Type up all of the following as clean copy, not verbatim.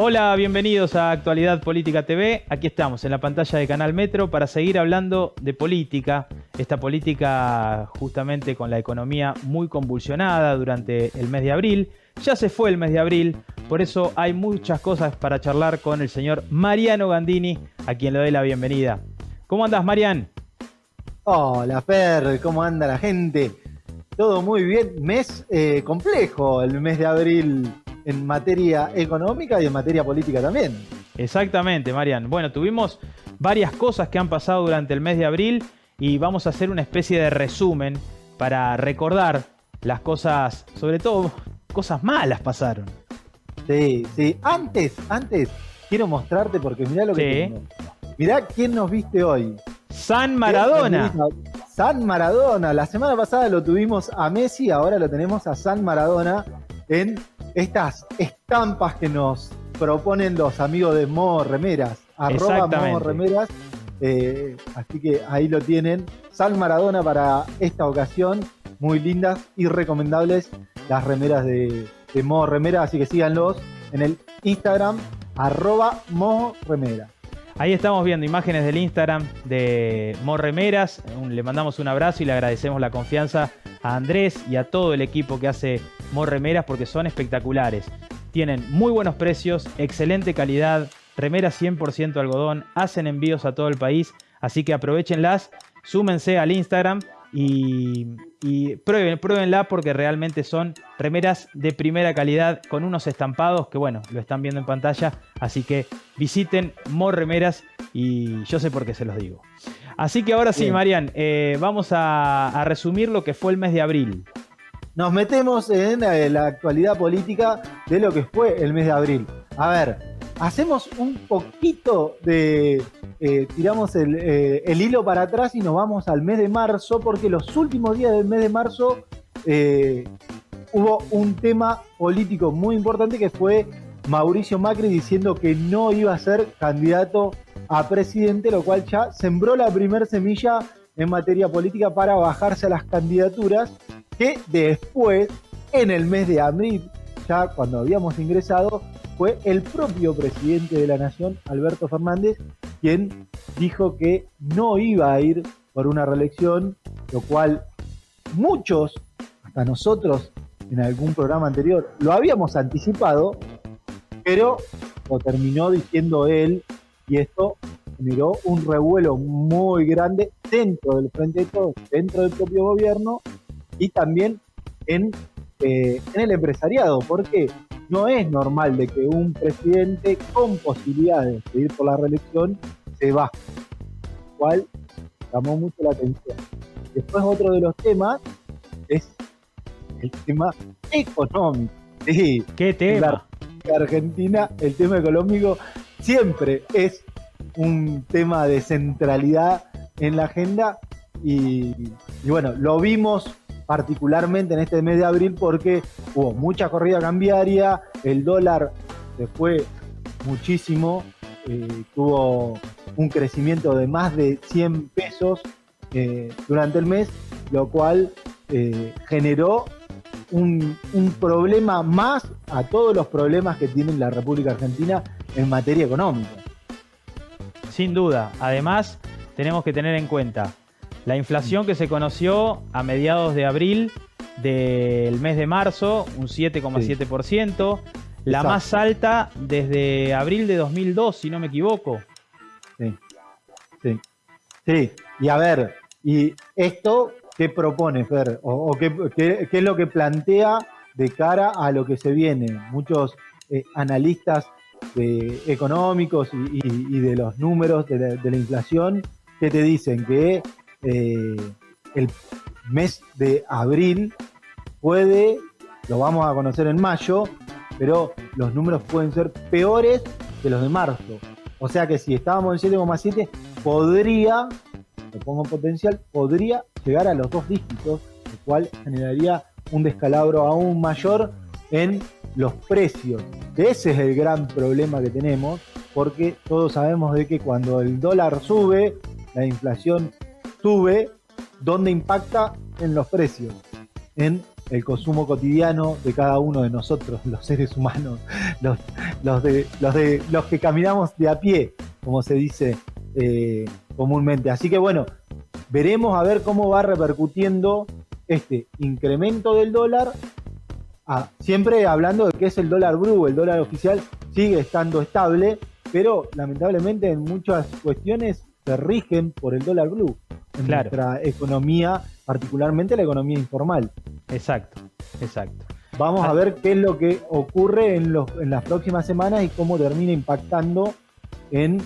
Hola, bienvenidos a Actualidad Política TV. Aquí estamos en la pantalla de Canal Metro para seguir hablando de política. Esta política justamente con la economía muy convulsionada durante el mes de abril. Ya se fue el mes de abril, por eso hay muchas cosas para charlar con el señor Mariano Gandini, a quien le doy la bienvenida. ¿Cómo andás, Marian? Hola, Fer, ¿cómo anda la gente? Todo muy bien. Mes complejo el mes de abril en materia económica y en materia política también. Exactamente, Marian. Bueno, tuvimos varias cosas que han pasado durante el mes de abril y vamos a hacer una especie de resumen para recordar las cosas, sobre todo cosas malas pasaron. Sí. Antes, quiero mostrarte porque mirá lo que tengo. Mirá quién nos viste hoy. San Maradona. San Maradona. La semana pasada lo tuvimos a Messi, ahora lo tenemos a San Maradona en estas estampas que nos proponen los amigos de Modo Remeras, @Modo Remeras. Así que ahí lo tienen. San Maradona para esta ocasión. Muy lindas y recomendables las remeras de Modo Remeras. Así que síganlos en el Instagram, @Modo Remeras. Ahí estamos viendo imágenes del Instagram de Modo Remeras. Le mandamos un abrazo y le agradecemos la confianza a Andrés y a todo el equipo que hace Modo Remeras porque son espectaculares. Tienen muy buenos precios, excelente calidad, remeras 100% algodón, hacen envíos a todo el país, así que aprovechenlas, súmense al Instagram y pruébenla porque realmente son remeras de primera calidad con unos estampados que bueno, lo están viendo en pantalla, así que visiten Modo Remeras y yo sé por qué se los digo. Así que ahora sí, bien. Marian, vamos a resumir lo que fue el mes de abril. Nos metemos en la actualidad política de lo que fue el mes de abril. A ver, hacemos un poquito de... tiramos el hilo para atrás y nos vamos al mes de marzo, porque los últimos días del mes de marzo hubo un tema político muy importante que fue Mauricio Macri diciendo que no iba a ser candidato a presidente, lo cual ya sembró la primer semilla en materia política para bajarse a las candidaturas, que después, en el mes de abril, ya cuando habíamos ingresado, fue el propio presidente de la Nación, Alberto Fernández, quien dijo que no iba a ir por una reelección, lo cual muchos, hasta nosotros en algún programa anterior, lo habíamos anticipado, pero lo terminó diciendo él, y esto generó un revuelo muy grande dentro del Frente de Todos, dentro del propio gobierno y también en el empresariado, porque no es normal de que un presidente con posibilidades de ir por la reelección se baje, lo cual llamó mucho la atención. Después otro de los temas es el tema económico. Sí, ¿qué tema? En Argentina el tema económico siempre es un tema de centralidad en la agenda y bueno, lo vimos particularmente en este mes de abril porque hubo mucha corrida cambiaria, el dólar se fue muchísimo, tuvo un crecimiento de más de 100 pesos durante el mes, lo cual generó un problema más a todos los problemas que tiene la República Argentina en materia económica. Sin duda. Además, tenemos que tener en cuenta la inflación que se conoció a mediados de abril del mes de marzo, un 7,7%, la más alta desde abril de 2002, si no me equivoco. Sí, y a ver, ¿y esto qué propone, Fer? ¿O qué es lo que plantea de cara a lo que se viene? Muchos analistas económicos y de los números de la inflación que te dicen que el mes de abril lo vamos a conocer en mayo, pero los números pueden ser peores que los de marzo. O sea que si estábamos en 7,7, podría, lo pongo en potencial, podría llegar a los 2 dígitos, lo cual generaría un descalabro aún mayor en los precios. Ese es el gran problema que tenemos, porque todos sabemos de que cuando el dólar sube, la inflación sube, ¿dónde impacta? En los precios, en el consumo cotidiano de cada uno de nosotros, los seres humanos, los que caminamos de a pie, como se dice comúnmente. Así que bueno, veremos a ver cómo va repercutiendo este incremento del dólar. Siempre hablando de que es el dólar blue, el dólar oficial sigue estando estable, pero lamentablemente en muchas cuestiones se rigen por el dólar blue en nuestra economía, particularmente la economía informal. Exacto. Vamos a ver qué es lo que ocurre en las próximas semanas y cómo termina impactando en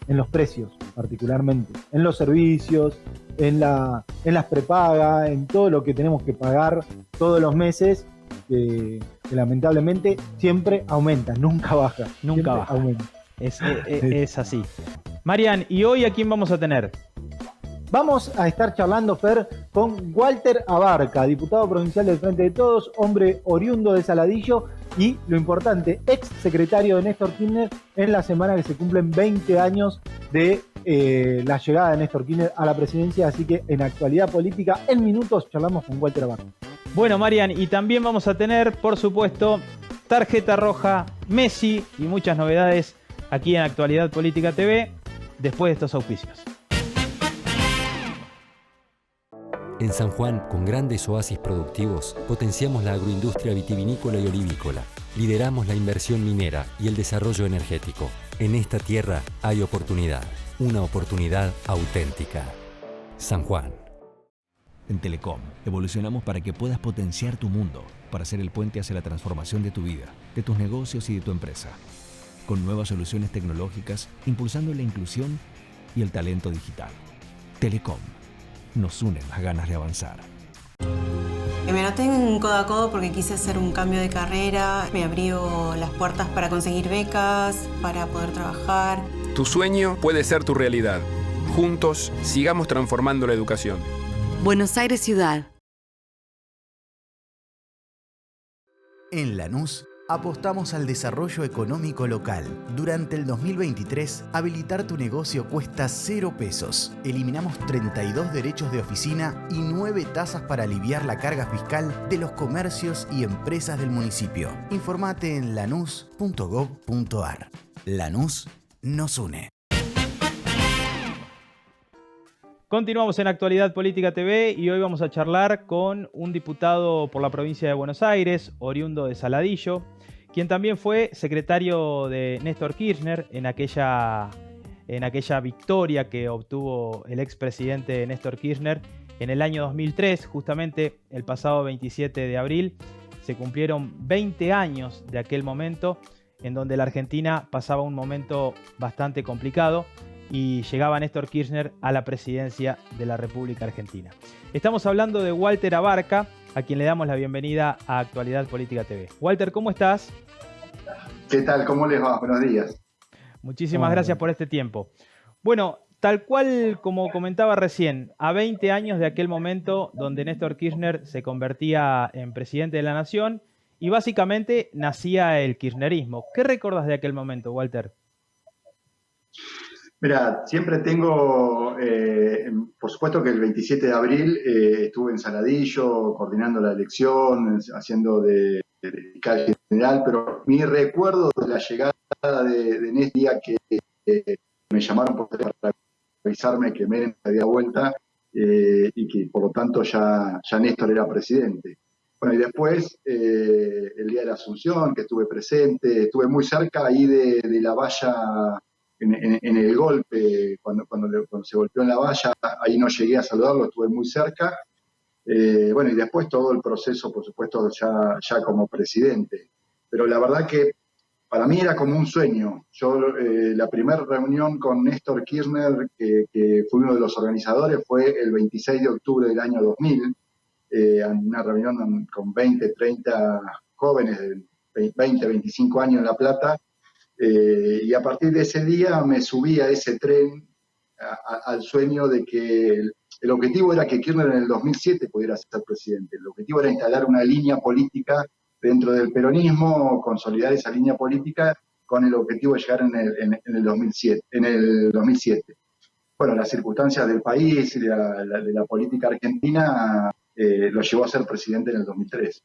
los precios, particularmente, en los servicios, en las prepagas, en todo lo que tenemos que pagar todos los meses, que lamentablemente siempre aumenta, nunca baja. Nunca baja. Aumenta. Es así. Marian, ¿y hoy a quién vamos a tener? Vamos a estar charlando, Fer, con Walter Abarca, diputado provincial del Frente de Todos, hombre oriundo de Saladillo y, lo importante, ex secretario de Néstor Kirchner en la semana que se cumplen 20 años de la llegada de Néstor Kirchner a la presidencia. Así que en Actualidad Política, en minutos, charlamos con Walter Abarca. Bueno, Marian, y también vamos a tener, por supuesto, tarjeta roja, Messi y muchas novedades aquí en Actualidad Política TV, después de estos auspicios. En San Juan, con grandes oasis productivos, potenciamos la agroindustria vitivinícola y olivícola. Lideramos la inversión minera y el desarrollo energético. En esta tierra hay oportunidad, una oportunidad auténtica. San Juan. En Telecom, evolucionamos para que puedas potenciar tu mundo, para ser el puente hacia la transformación de tu vida, de tus negocios y de tu empresa. Con nuevas soluciones tecnológicas, impulsando la inclusión y el talento digital. Telecom. Nos unen las ganas de avanzar. Me noté en Codo a Codo porque quise hacer un cambio de carrera. Me abrió las puertas para conseguir becas, para poder trabajar. Tu sueño puede ser tu realidad. Juntos, sigamos transformando la educación. Buenos Aires Ciudad. En Lanús, apostamos al desarrollo económico local. Durante el 2023, habilitar tu negocio cuesta 0 pesos. Eliminamos 32 derechos de oficina y 9 tasas para aliviar la carga fiscal de los comercios y empresas del municipio. Informate en lanús.gov.ar. Lanús nos une. Continuamos en Actualidad Política TV y hoy vamos a charlar con un diputado por la provincia de Buenos Aires, oriundo de Saladillo, quien también fue secretario de Néstor Kirchner en aquella victoria que obtuvo el expresidente Néstor Kirchner en el año 2003, justamente el pasado 27 de abril. Se cumplieron 20 años de aquel momento en donde la Argentina pasaba un momento bastante complicado y llegaba Néstor Kirchner a la presidencia de la República Argentina. Estamos hablando de Walter Abarca, a quien le damos la bienvenida a Actualidad Política TV. Walter, ¿cómo estás? ¿Qué tal? ¿Cómo les va? Buenos días. Muchísimas gracias por este tiempo. Bueno, tal cual como comentaba recién, a 20 años de aquel momento donde Néstor Kirchner se convertía en presidente de la Nación y básicamente nacía el kirchnerismo. ¿Qué recordás de aquel momento, Walter? Mira, siempre tengo, por supuesto que el 27 de abril estuve en Saladillo coordinando la elección, haciendo de fiscal general, pero mi recuerdo de la llegada de Néstor, día que me llamaron para avisarme que Menem se había vuelta y que por lo tanto ya Néstor era presidente. Bueno, y después, el día de la Asunción, que estuve presente, estuve muy cerca ahí de la valla. En el golpe, cuando se golpeó en la valla, ahí no llegué a saludarlo, estuve muy cerca. Bueno, y después todo el proceso, por supuesto, ya como presidente. Pero la verdad que para mí era como un sueño. Yo, la primera reunión con Néstor Kirchner, que fui uno de los organizadores, fue el 26 de octubre del año 2000, una reunión con 20, 30 jóvenes de 20, 25 años en La Plata. Y a partir de ese día me subí a ese tren, al sueño de que el objetivo era que Kirchner en el 2007 pudiera ser presidente. El objetivo era instalar una línea política dentro del peronismo, consolidar esa línea política con el objetivo de llegar en el 2007. Bueno, las circunstancias del país y de la política argentina lo llevó a ser presidente en el 2003.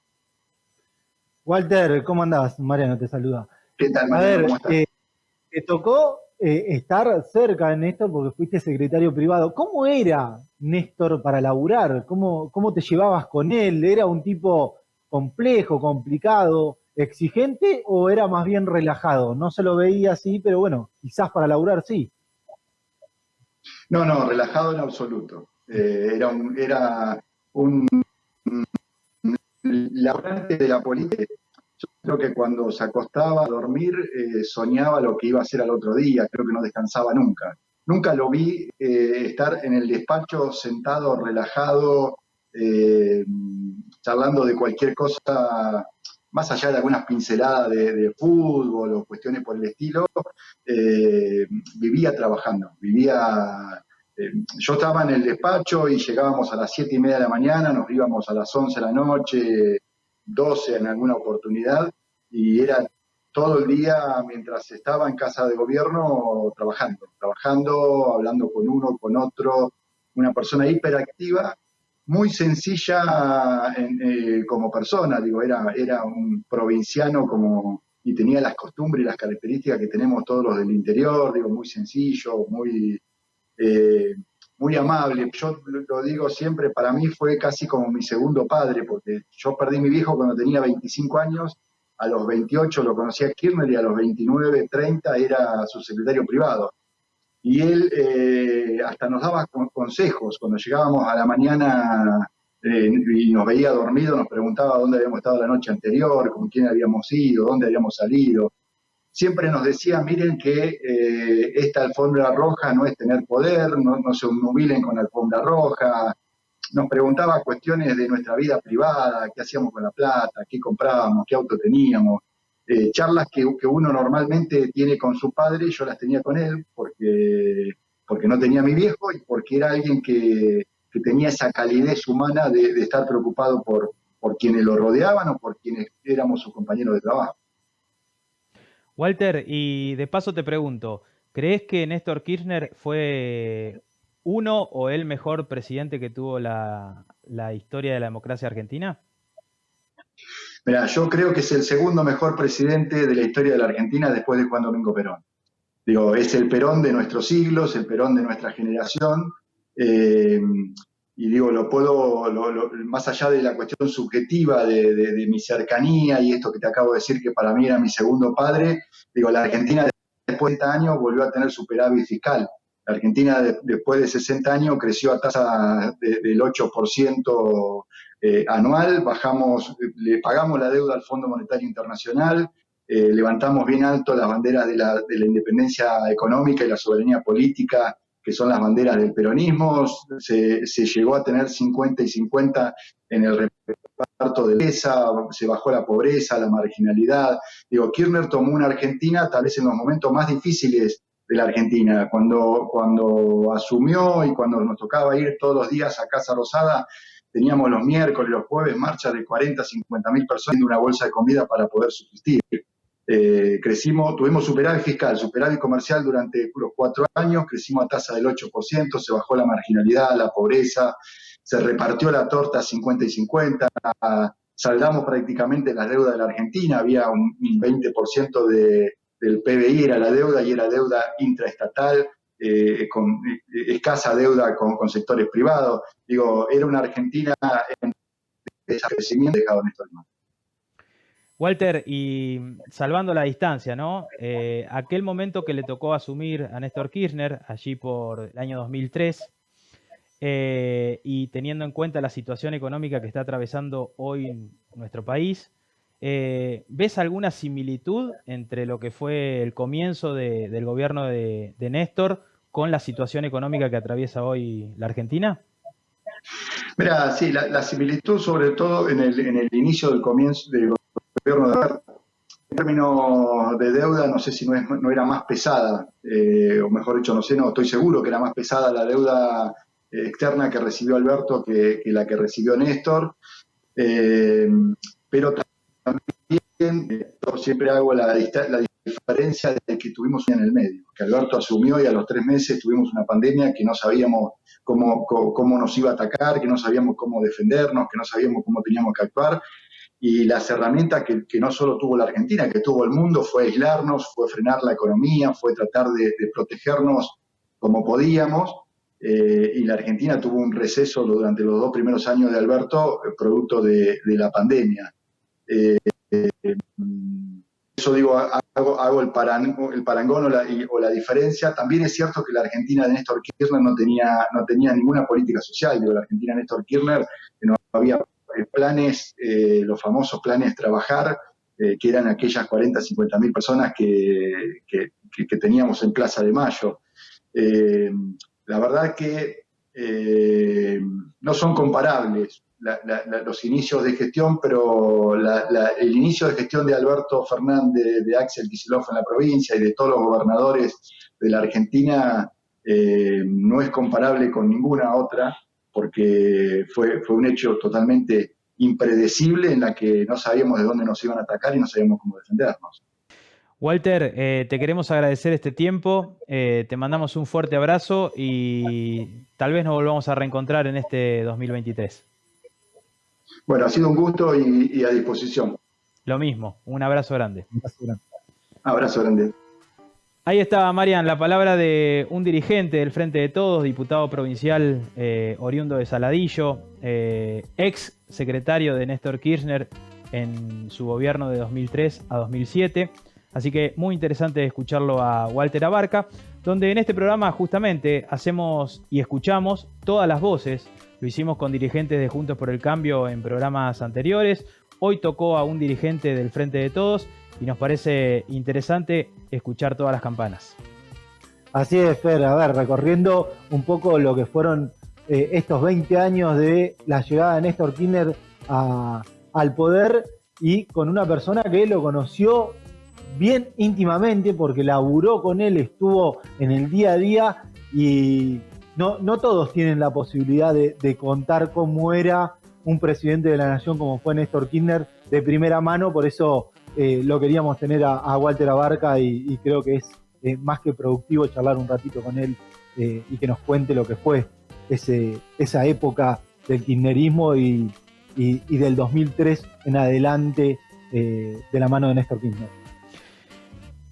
Walter, ¿cómo andás? Mariano te saluda. ¿Qué tal, Mariano? ¿Cómo estás? Te tocó estar cerca de Néstor porque fuiste secretario privado. ¿Cómo era Néstor para laburar? ¿Cómo te llevabas con él? ¿Era un tipo complejo, complicado, exigente o era más bien relajado? No se lo veía así, pero bueno, quizás para laburar sí. No, relajado en absoluto. Era un laburante de la política. Yo creo que cuando se acostaba a dormir soñaba lo que iba a hacer al otro día, creo que no descansaba nunca. Nunca lo vi estar en el despacho sentado, relajado, charlando de cualquier cosa, más allá de algunas pinceladas de fútbol o cuestiones por el estilo, vivía trabajando, yo estaba en el despacho y llegábamos a las 7:30 de la mañana, nos íbamos a las 11 de la noche, 12 en alguna oportunidad, y era todo el día mientras estaba en casa de gobierno trabajando, hablando con uno, con otro, una persona hiperactiva, muy sencilla como persona, digo, era un provinciano y tenía las costumbres y las características que tenemos todos los del interior, digo, muy sencillo, muy amable. Yo lo digo siempre, para mí fue casi como mi segundo padre, porque yo perdí a mi viejo cuando tenía 25 años, a los 28 lo conocí a Kirchner y a los 29, 30 era su secretario privado. Y él hasta nos daba consejos cuando llegábamos a la mañana y nos veía dormido, nos preguntaba dónde habíamos estado la noche anterior, con quién habíamos ido, dónde habíamos salido. Siempre nos decía, miren que esta alfombra roja no es tener poder, no se obnubilen con la alfombra roja. Nos preguntaba cuestiones de nuestra vida privada, qué hacíamos con la plata, qué comprábamos, qué auto teníamos. Charlas que uno normalmente tiene con su padre, yo las tenía con él, porque no tenía a mi viejo y porque era alguien que tenía esa calidez humana de estar preocupado por quienes lo rodeaban o por quienes éramos sus compañeros de trabajo. Walter, y de paso te pregunto, ¿crees que Néstor Kirchner fue uno o el mejor presidente que tuvo la historia de la democracia argentina? Mirá, yo creo que es el segundo mejor presidente de la historia de la Argentina después de Juan Domingo Perón. Digo, es el Perón de nuestros siglos, el Perón de nuestra generación, y digo, más allá de la cuestión subjetiva de mi cercanía y esto que te acabo de decir que para mí era mi segundo padre, digo, la Argentina después de 60 años volvió a tener superávit fiscal. La Argentina después de 60 años creció a tasa del 8% anual, le pagamos la deuda al Fondo Monetario Internacional, levantamos bien alto las banderas de la independencia económica y la soberanía política, que son las banderas del peronismo, se llegó a tener 50 y 50 en el reparto de pobreza, se bajó la pobreza, la marginalidad. Digo, Kirchner tomó una Argentina tal vez en los momentos más difíciles de la Argentina, cuando asumió y cuando nos tocaba ir todos los días a Casa Rosada, teníamos los miércoles, los jueves, marchas de 40, 50 mil personas en una bolsa de comida para poder subsistir. Tuvimos superávit fiscal, superávit comercial durante los 4 años, crecimos a tasa del 8%, se bajó la marginalidad, la pobreza, se repartió la torta 50 y 50, saldamos prácticamente las deudas de la Argentina, había un 20% del PBI era la deuda y era deuda intraestatal, con escasa deuda con sectores privados. Digo, era una Argentina en desabastecimiento dejado Néstor Kirchner. Walter, y salvando la distancia, ¿no? Aquel momento que le tocó asumir a Néstor Kirchner, allí por el año 2003, y teniendo en cuenta la situación económica que está atravesando hoy nuestro país, ¿ves alguna similitud entre lo que fue el comienzo del gobierno de Néstor con la situación económica que atraviesa hoy la Argentina? Mira, sí, la similitud sobre todo en el inicio del comienzo del gobierno de Alberto, en términos de deuda, no sé si no era más pesada, o mejor dicho, no sé, no estoy seguro que era más pesada la deuda externa que recibió Alberto que la que recibió Néstor, pero también yo siempre hago la diferencia de que tuvimos en el medio, que Alberto asumió y a los 3 meses tuvimos una pandemia que no sabíamos cómo nos iba a atacar, que no sabíamos cómo defendernos, que no sabíamos cómo teníamos que actuar. Y las herramientas que no solo tuvo la Argentina, que tuvo el mundo, fue aislarnos, fue frenar la economía, fue tratar de protegernos como podíamos. Y la Argentina tuvo un receso durante los 2 primeros años de Alberto, producto de la pandemia. Eso digo, hago el parangón o la diferencia. También es cierto que la Argentina de Néstor Kirchner no tenía ninguna política social. Digo, la Argentina de Néstor Kirchner no había planes, los famosos planes trabajar, que eran aquellas 40, 50 mil personas que teníamos en Plaza de Mayo. La verdad que no son comparables los inicios de gestión, pero el inicio de gestión de Alberto Fernández, de Axel Kicillof en la provincia y de todos los gobernadores de la Argentina no es comparable con ninguna otra, porque fue un hecho totalmente impredecible en la que no sabíamos de dónde nos iban a atacar y no sabíamos cómo defendernos. Walter, te queremos agradecer este tiempo, te mandamos un fuerte abrazo y tal vez nos volvamos a reencontrar en este 2023. Bueno, ha sido un gusto y a disposición. Lo mismo, un abrazo grande. Abrazo grande. Ahí estaba, Marian, la palabra de un dirigente del Frente de Todos, diputado provincial oriundo de Saladillo, ex secretario de Néstor Kirchner en su gobierno de 2003 a 2007. Así que muy interesante escucharlo a Walter Abarca, donde en este programa justamente hacemos y escuchamos todas las voces. Lo hicimos con dirigentes de Juntos por el Cambio en programas anteriores. Hoy tocó a un dirigente del Frente de Todos y nos parece interesante escuchar todas las campanas. Así es, Fer. A ver, recorriendo un poco lo que fueron estos 20 años de la llegada de Néstor Kirchner al poder, y con una persona que lo conoció bien íntimamente porque laburó con él, estuvo en el día a día, y no todos tienen la posibilidad de contar cómo era un presidente de la nación como fue Néstor Kirchner de primera mano. Por eso lo queríamos tener a Walter Abarca, y creo que es más que productivo charlar un ratito con él y que nos cuente lo que fue esa época del kirchnerismo y del 2003 en adelante de la mano de Néstor Kirchner.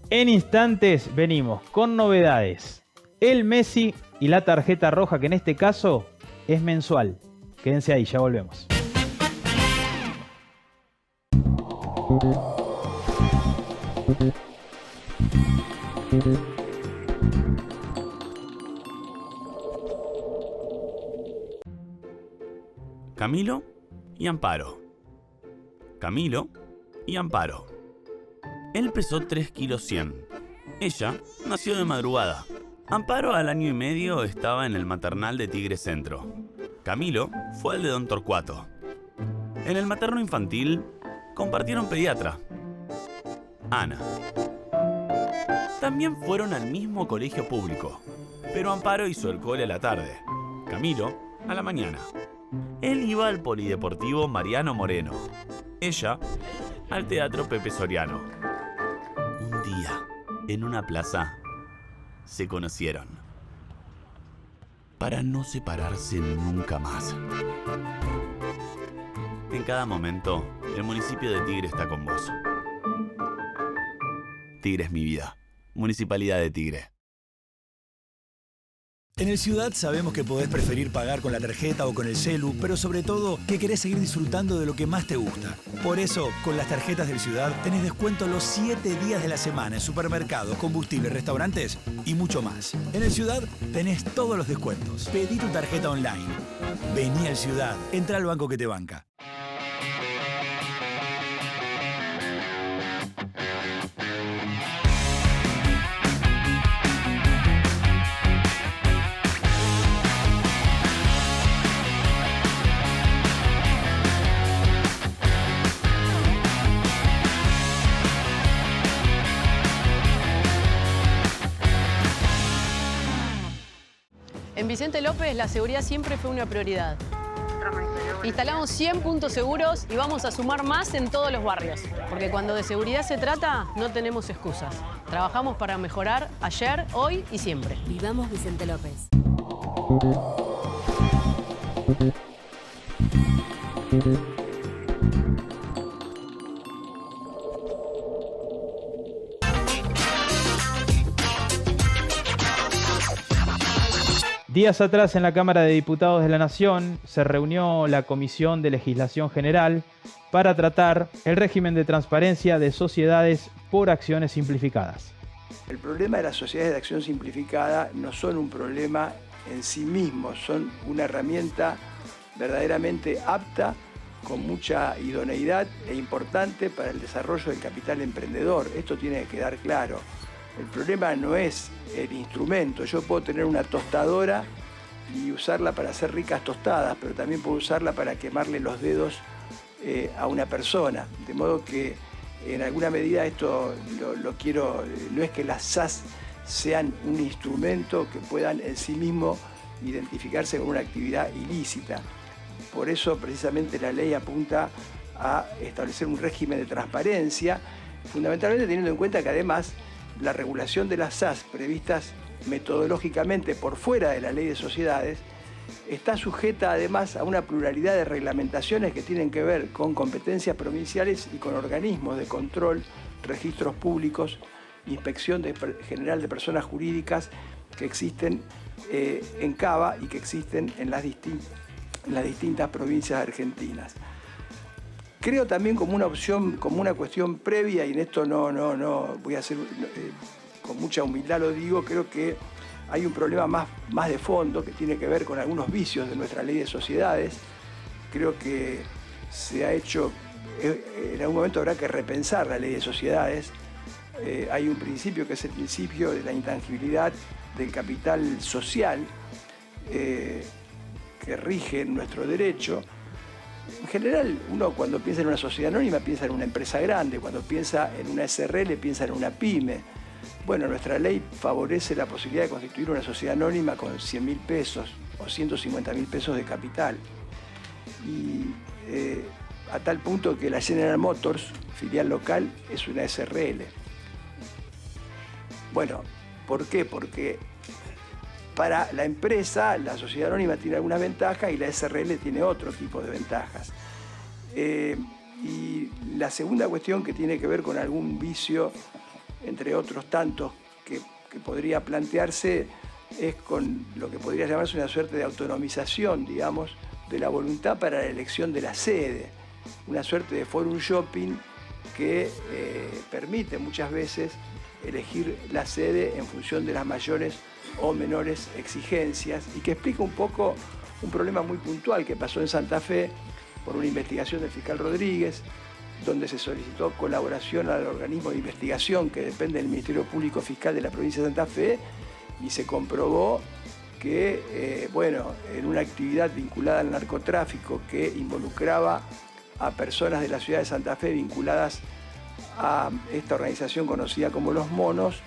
En instantes venimos con novedades. El Messi y la tarjeta roja, que en este caso es mensual. Quédense ahí, ya volvemos. Camilo y Amparo. Camilo y Amparo. Él pesó 3 kilos 100. Ella nació de madrugada. Amparo al año y medio estaba en el maternal de Tigre Centro. Camilo fue al de Don Torcuato. En el materno infantil compartieron pediatra, Ana. También fueron al mismo colegio público, pero Amparo hizo el cole a la tarde, Camilo a la mañana. Él iba al polideportivo Mariano Moreno, ella al teatro Pepe Soriano. Un día, en una plaza, se conocieron, para no separarse nunca más. En cada momento, el municipio de Tigre está con vos. Tigre es mi vida. Municipalidad de Tigre. En el Ciudad sabemos que podés preferir pagar con la tarjeta o con el celu, pero sobre todo que querés seguir disfrutando de lo que más te gusta. Por eso, con las tarjetas del Ciudad tenés descuento los 7 días de la semana en supermercados, combustibles, restaurantes y mucho más. En el Ciudad tenés todos los descuentos. Pedí tu tarjeta online. Vení al Ciudad. Entra al banco que te banca. En Vicente López la seguridad siempre fue una prioridad. Instalamos 100 puntos seguros y vamos a sumar más en todos los barrios. Porque cuando de seguridad se trata, no tenemos excusas. Trabajamos para mejorar ayer, hoy y siempre. Vivamos Vicente López. Días atrás en la Cámara de Diputados de la Nación se reunió la Comisión de Legislación General para tratar el régimen de transparencia de sociedades por acciones simplificadas. El problema de las sociedades de acción simplificada no son un problema en sí mismos, son una herramienta verdaderamente apta, con mucha idoneidad e importante para el desarrollo del capital emprendedor. Esto tiene que quedar claro. El problema no es el instrumento. Yo puedo tener una tostadora y usarla para hacer ricas tostadas, pero también puedo usarla para quemarle los dedos a una persona. De modo que en alguna medida esto lo quiero, no es que las SAS sean un instrumento que puedan en sí mismo identificarse con una actividad ilícita. Por eso precisamente la ley apunta a establecer un régimen de transparencia, fundamentalmente teniendo en cuenta que además la regulación de las SAS previstas metodológicamente por fuera de la ley de sociedades está sujeta además a una pluralidad de reglamentaciones que tienen que ver con competencias provinciales y con organismos de control, registros públicos, inspección general de personas jurídicas que existen en Cava y que existen en las distintas provincias argentinas. Creo también como una opción, como una cuestión previa, y en esto no voy a hacer, con mucha humildad lo digo, creo que hay un problema más de fondo que tiene que ver con algunos vicios de nuestra ley de sociedades. Creo que se ha hecho, en algún momento habrá que repensar la ley de sociedades. Hay un principio que es el principio de la intangibilidad del capital social que rige nuestro derecho. En general, uno cuando piensa en una sociedad anónima piensa en una empresa grande, cuando piensa en una SRL piensa en una pyme. Bueno, nuestra ley favorece la posibilidad de constituir una sociedad anónima con 100.000 pesos o 150.000 pesos de capital. Y a tal punto que la General Motors, filial local, es una SRL. Bueno, ¿por qué? Porque para la empresa, la sociedad anónima tiene algunas ventajas y la SRL tiene otro tipo de ventajas. Y la segunda cuestión que tiene que ver con algún vicio, entre otros tantos que podría plantearse, es con lo que podría llamarse una suerte de autonomización, digamos, de la voluntad para la elección de la sede. Una suerte de forum shopping que permite muchas veces elegir la sede en función de las mayores o menores exigencias y que explica un poco un problema muy puntual que pasó en Santa Fe por una investigación del fiscal Rodríguez, donde se solicitó colaboración al organismo de investigación que depende del Ministerio Público Fiscal de la provincia de Santa Fe y se comprobó que, en una actividad vinculada al narcotráfico que involucraba a personas de la ciudad de Santa Fe vinculadas a esta organización conocida como Los Monos,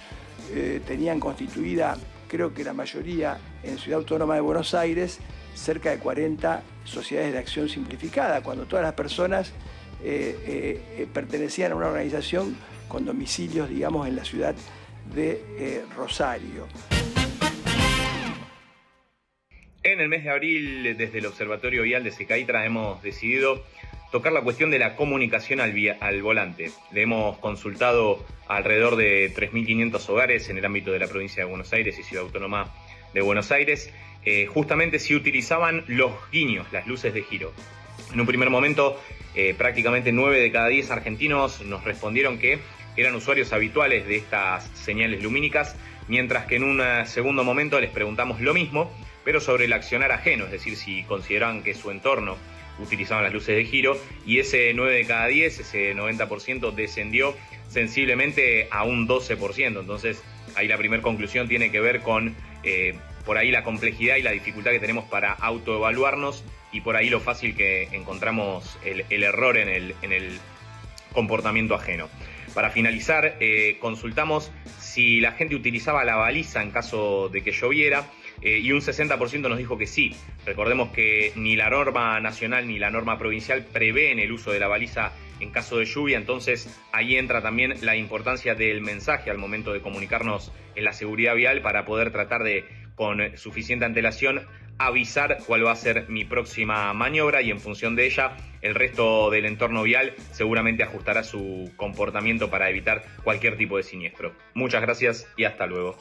tenían constituida, creo que la mayoría en Ciudad Autónoma de Buenos Aires, cerca de 40 sociedades de acción simplificada, cuando todas las personas pertenecían a una organización con domicilios, digamos, en la ciudad de Rosario. En el mes de abril, desde el Observatorio Vial de Secaitra, hemos decidido tocar la cuestión de la comunicación al volante. Le hemos consultado a alrededor de 3.500 hogares en el ámbito de la provincia de Buenos Aires y Ciudad Autónoma de Buenos Aires, justamente si utilizaban los guiños, las luces de giro. En un primer momento, prácticamente 9 de cada 10 argentinos nos respondieron que eran usuarios habituales de estas señales lumínicas, mientras que en un segundo momento les preguntamos lo mismo, pero sobre el accionar ajeno, es decir, si consideraban que su entorno utilizaban las luces de giro, y ese 9 de cada 10, ese 90% descendió sensiblemente a un 12%. Entonces, ahí la primera conclusión tiene que ver con por ahí la complejidad y la dificultad que tenemos para autoevaluarnos y por ahí lo fácil que encontramos el error en el comportamiento ajeno. Para finalizar, consultamos si la gente utilizaba la baliza en caso de que lloviera. y un 60% nos dijo que sí. Recordemos que ni la norma nacional ni la norma provincial prevén el uso de la baliza en caso de lluvia, entonces ahí entra también la importancia del mensaje al momento de comunicarnos en la seguridad vial para poder tratar de, con suficiente antelación, avisar cuál va a ser mi próxima maniobra y en función de ella el resto del entorno vial seguramente ajustará su comportamiento para evitar cualquier tipo de siniestro. Muchas gracias y hasta luego.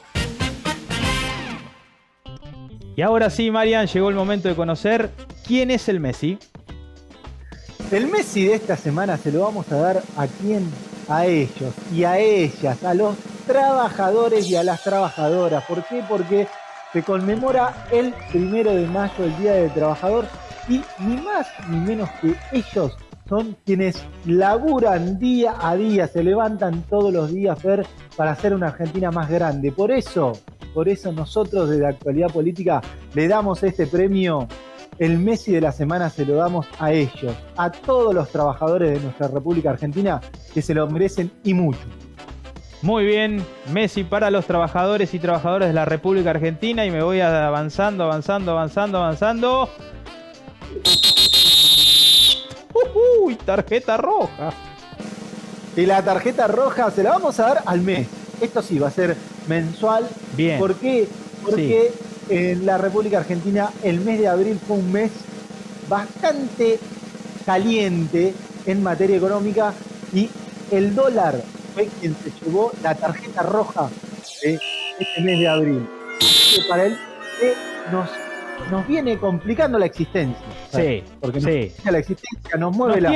Y ahora sí, Marian, llegó el momento de conocer quién es el Messi. El Messi de esta semana se lo vamos a dar a quién, a ellos y a ellas, a los trabajadores y a las trabajadoras. ¿Por qué? Porque se conmemora el 1 de mayo, el Día del Trabajador, y ni más ni menos que ellos son quienes laburan día a día, se levantan todos los días, Fer, para hacer una Argentina más grande. Por eso nosotros desde Actualidad Política le damos este premio. El Messi de la semana se lo damos a ellos, a todos los trabajadores de nuestra República Argentina que se lo merecen y mucho. Muy bien, Messi para los trabajadores y trabajadoras de la República Argentina, y me voy avanzando. ¡Uy! Tarjeta roja. Y la tarjeta roja se la vamos a dar al mes. Esto sí va a ser mensual. Bien. ¿Por qué? Porque en la República Argentina el mes de abril fue un mes bastante caliente en materia económica y el dólar fue quien se llevó la tarjeta roja de este mes de abril. Que para él nos viene complicando la existencia. Sí, porque sí. La existencia nos mueve nos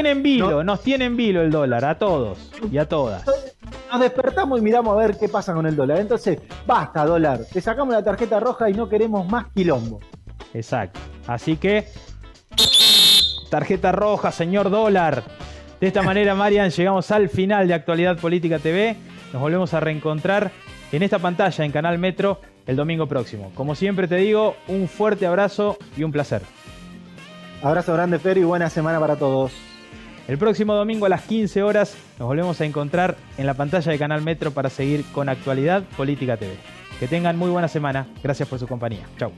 tiene en vilo el dólar, a todos y a todas. Nos despertamos y miramos a ver qué pasa con el dólar. Entonces, basta dólar, te sacamos la tarjeta roja y no queremos más quilombo. Exacto. Así que, tarjeta roja, señor dólar. De esta manera, Marian, llegamos al final de Actualidad Política TV. Nos volvemos a reencontrar en esta pantalla en Canal Metro el domingo próximo. Como siempre te digo, un fuerte abrazo y un placer. Abrazo grande, Fer, y buena semana para todos. El próximo domingo a las 15 horas nos volvemos a encontrar en la pantalla de Canal Metro para seguir con Actualidad Política TV. Que tengan muy buena semana. Gracias por su compañía. Chau.